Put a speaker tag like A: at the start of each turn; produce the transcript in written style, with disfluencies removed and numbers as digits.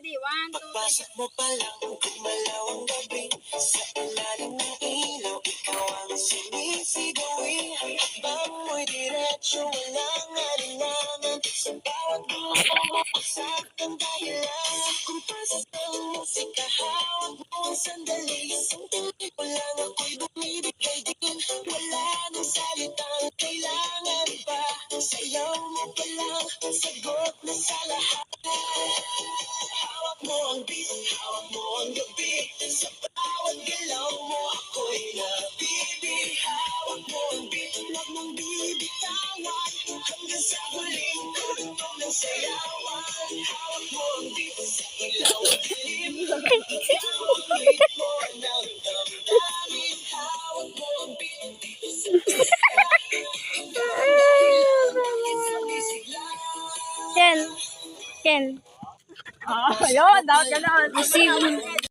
A: Ready? 1, 2, 3.
B: Pagpasok mo pa lang, gumalaw ang gabi. Sa ilalim ng ilaw, ikaw ang sinisigawin. Bang mo'y diretso, walang alinlangan. Sa bawat grupo mo, saktang dahilan. Kung pasok ang musika, hawak mo ang sandali. Isang tingin ko lang ako'y bumibigay din. Wala nang salitang kailangan pa. Sayaw mo pa lang, sagot na sa lahat. Hawak mo ang beat, hawak mo ang gabi. Sa bawat galaw mo ako'y nabibig. Hawak mo ang beat, huwag mong bibitawan. Hanggang sa huling tugtog ng sayawan. Hawak mo ang beat, sa ilaw at dilim. Ikaw ang ritmo ng damdamin. Hawak mo ang beat, dito sa pista. Ikaw ang dahilan, bakit sumisigla.
C: Ken. Ken.
A: Ayun, dapat ka na.
C: Receive.